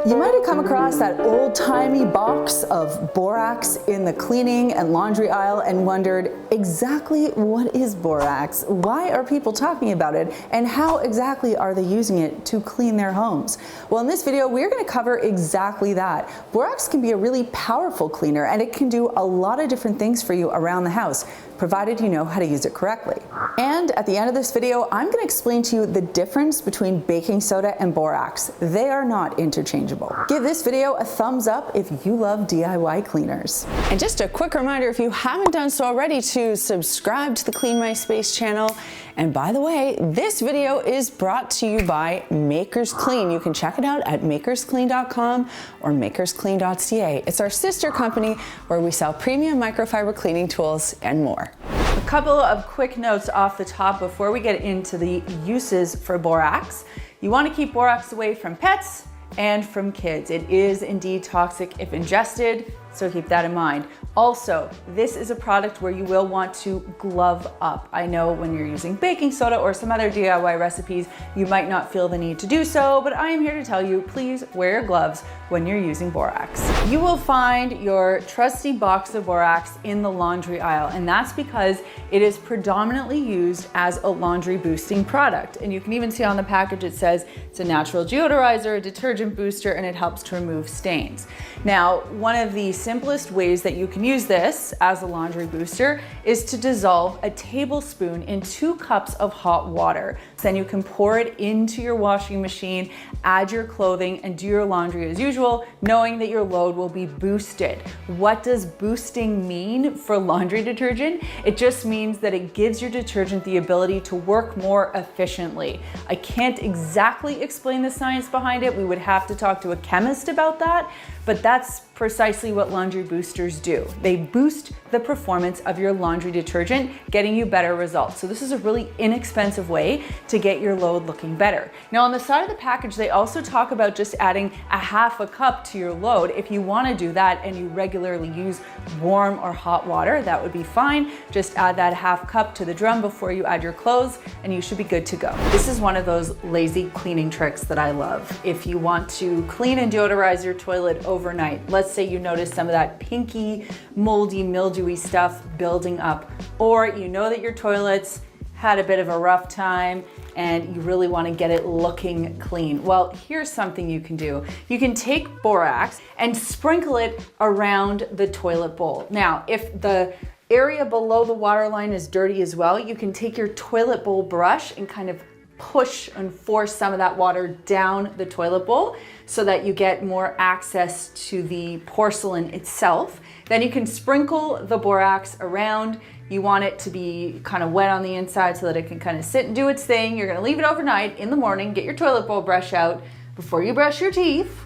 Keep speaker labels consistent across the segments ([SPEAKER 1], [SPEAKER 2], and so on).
[SPEAKER 1] You might have come across that old-timey box of borax in the cleaning and laundry aisle and wondered exactly what is borax, why are people talking about it, and how exactly are they using it to clean their homes? Well, in this video, we're going to cover exactly that. Borax can be a really powerful cleaner, and it can do a lot of different things for you around the house, provided you know how to use it correctly. And at the end of this video, I'm going to explain to you the difference between baking soda and borax. They are not interchangeable. Give this video a thumbs up if you love DIY cleaners. And just a quick reminder, if you haven't done so already, to subscribe to the Clean My Space channel. And by the way, this video is brought to you by Makers Clean. You can check it out at makersclean.com or makersclean.ca. It's our sister company where we sell premium microfiber cleaning tools and more. A couple of quick notes off the top before we get into the uses for borax. You want to keep borax away from pets and from kids. It is indeed toxic if ingested, so keep that in mind. Also, this is a product where you will want to glove up. I know when you're using baking soda or some other DIY recipes, you might not feel the need to do so, but I am here to tell you, please wear your gloves when you're using borax. You will find your trusty box of borax in the laundry aisle, and that's because it is predominantly used as a laundry boosting product. And you can even see on the package it says it's a natural deodorizer, a detergent booster, and it helps to remove stains. Now, one of the simplest ways that you can use this as a laundry booster is to dissolve a tablespoon in 2 cups of hot water. Then you can pour it into your washing machine, add your clothing, and do your laundry as usual, knowing that your load will be boosted. What does boosting mean for laundry detergent? It just means that it gives your detergent the ability to work more efficiently. I can't exactly explain the science behind it. We would have to talk to a chemist about that, but that's precisely what laundry boosters do. They boost the performance of your laundry detergent, getting you better results. So this is a really inexpensive way to get your load looking better. Now on the side of the package, they also talk about just adding a half a cup to your load. If you want to do that and you regularly use warm or hot water, that would be fine. Just add that half cup to the drum before you add your clothes and you should be good to go. This is one of those lazy cleaning tricks that I love. If you want to clean and deodorize your toilet overnight, let's say you notice some of that pinky, moldy, mildewy stuff building up, or you know that your toilet's had a bit of a rough time and you really want to get it looking clean. Well, here's something you can do. You can take borax and sprinkle it around the toilet bowl. Now, if the area below the water line is dirty as well, you can take your toilet bowl brush and kind of push and force some of that water down the toilet bowl so that you get more access to the porcelain itself. Then you can sprinkle the borax around. You want it to be kind of wet on the inside so that it can kind of sit and do its thing. You're going to leave it overnight. In the morning, get your toilet bowl brush out. Before you brush your teeth,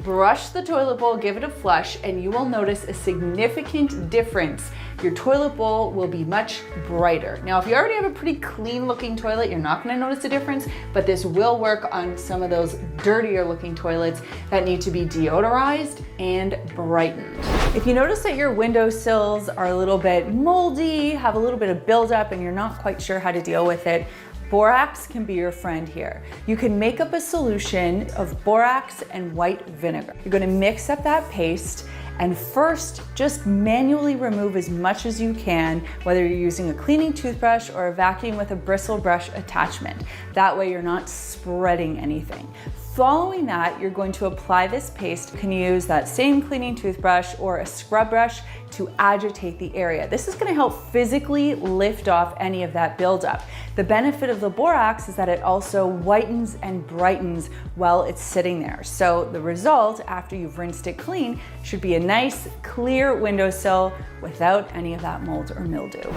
[SPEAKER 1] brush the toilet bowl, give it a flush, and you will notice a significant difference. Your toilet bowl will be much brighter. Now, if you already have a pretty clean looking toilet, you're not going to notice a difference, but this will work on some of those dirtier looking toilets that need to be deodorized and brightened. If you notice that your window sills are a little bit moldy, have a little bit of buildup, and you're not quite sure how to deal with it, borax can be your friend here. You can make up a solution of borax and white vinegar. You're going to mix up that paste and first just manually remove as much as you can, whether you're using a cleaning toothbrush or a vacuum with a bristle brush attachment. That way you're not spreading anything. Following that, you're going to apply this paste. You can use that same cleaning toothbrush or a scrub brush to agitate the area. This is going to help physically lift off any of that buildup. The benefit of the borax is that it also whitens and brightens while it's sitting there. So the result after you've rinsed it clean should be a nice clear windowsill without any of that mold or mildew.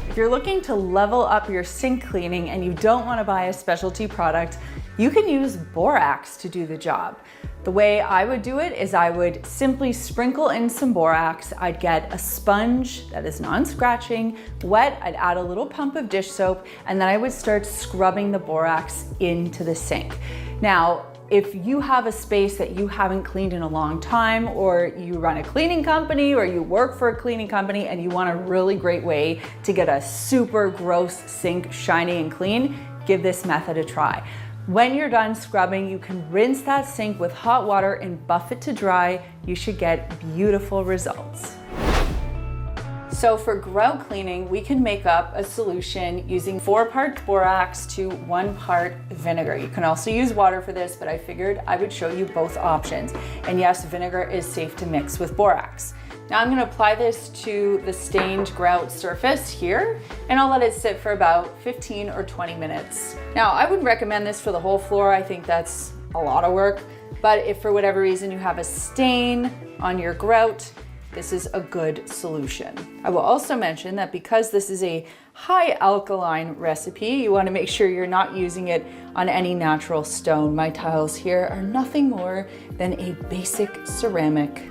[SPEAKER 1] If you're looking to level up your sink cleaning and you don't want to buy a specialty product, you can use borax to do the job. The way I would do it is I would simply sprinkle in some borax. I'd get a sponge that is non-scratching, wet. I'd add a little pump of dish soap, and then I would start scrubbing the borax into the sink. Now, if you have a space that you haven't cleaned in a long time, or you run a cleaning company, or you work for a cleaning company and you want a really great way to get a super gross sink shiny and clean, give this method a try. When you're done scrubbing, you can rinse that sink with hot water and buff it to dry. You should get beautiful results. So for grout cleaning, we can make up a solution using 4 parts borax to 1 part vinegar. You can also use water for this, but I figured I would show you both options. And yes, vinegar is safe to mix with borax. Now I'm going to apply this to the stained grout surface here, and I'll let it sit for about 15 or 20 minutes. Now I would recommend this for the whole floor. I think that's a lot of work, but if for whatever reason you have a stain on your grout, this is a good solution. I will also mention that because this is a high alkaline recipe, you want to make sure you're not using it on any natural stone. My tiles here are nothing more than a basic ceramic.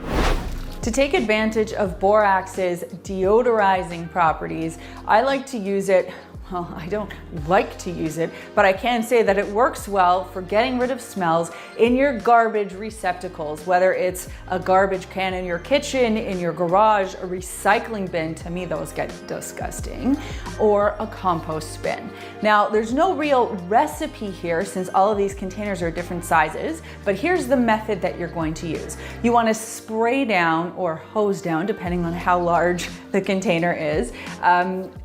[SPEAKER 1] To take advantage of borax's deodorizing properties, I like to use it. Well, I don't like to use it, but I can say that it works well for getting rid of smells in your garbage receptacles, whether it's a garbage can in your kitchen, in your garage, a recycling bin, to me those get disgusting, or a compost bin. Now, there's no real recipe here since all of these containers are different sizes, but here's the method that you're going to use. You want to spray down or hose down, depending on how large the container is.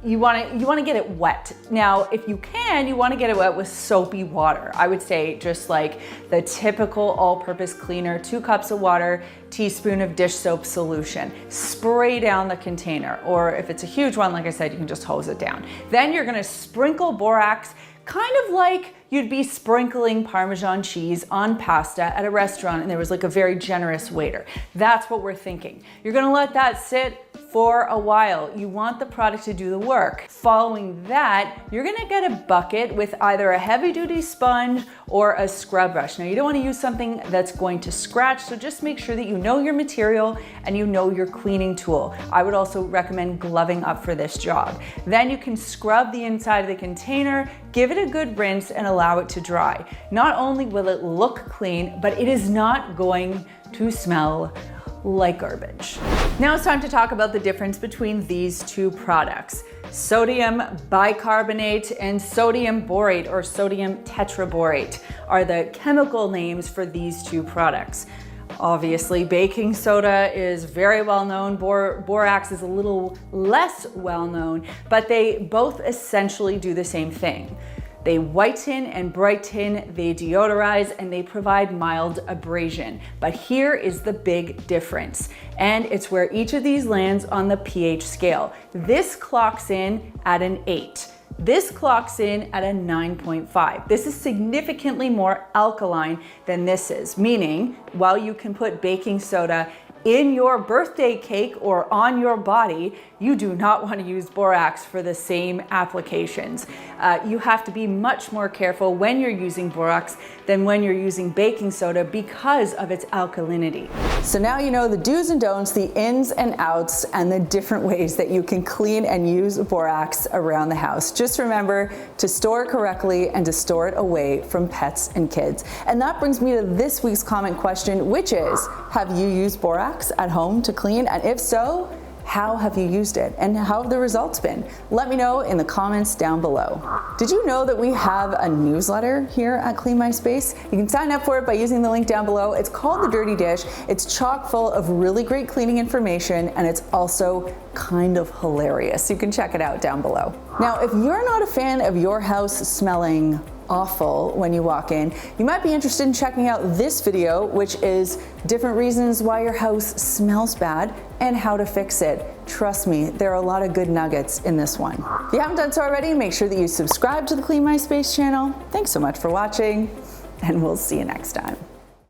[SPEAKER 1] You want to get it wet. Now, if you can, you want to get it wet with soapy water. I would say just like the typical all-purpose cleaner, 2 cups of water, teaspoon of dish soap solution. Spray down the container, or if it's a huge one, like I said, you can just hose it down. Then you're going to sprinkle borax, kind of like you'd be sprinkling Parmesan cheese on pasta at a restaurant and there was like a very generous waiter. That's what we're thinking. You're going to let that sit for a while. You want the product to do the work. Following that, you're gonna get a bucket with either a heavy-duty sponge or a scrub brush. Now, you don't want to use something that's going to scratch, so just make sure that you know your material and you know your cleaning tool. I would also recommend gloving up for this job. Then you can scrub the inside of the container, give it a good rinse, and allow it to dry. Not only will it look clean, but it is not going to smell like garbage. Now it's time to talk about the difference between these 2 products. Sodium bicarbonate and sodium borate or sodium tetraborate are the chemical names for these 2 products. Obviously, baking soda is very well known. Borax is a little less well known, but they both essentially do the same thing. They whiten and brighten, they deodorize, and they provide mild abrasion. But here is the big difference, and it's where each of these lands on the pH scale. This clocks in at an 8. This clocks in at a 9.5. This is significantly more alkaline than this is, meaning while you can put baking soda in your birthday cake or on your body, you do not want to use borax for the same applications. You have to be much more careful when you're using borax than when you're using baking soda because of its alkalinity. So now you know the do's and don'ts, the ins and outs, and the different ways that you can clean and use borax around the house. Just remember to store it correctly and to store it away from pets and kids. And that brings me to this week's comment question, which is, have you used borax at home to clean? And if so, how have you used it and how have the results been? Let me know in the comments down below. Did you know that we have a newsletter here at Clean My Space? You can sign up for it by using the link down below. It's called The Dirty Dish. It's chock full of really great cleaning information, and it's also kind of hilarious. You can check it out down below. Now, if you're not a fan of your house smelling awful when you walk in, you might be interested in checking out this video, which is different reasons why your house smells bad and how to fix it. Trust me, there are a lot of good nuggets in this one. If you haven't done so already, make sure that you subscribe to the Clean My Space channel. Thanks so much for watching, and we'll see you next time.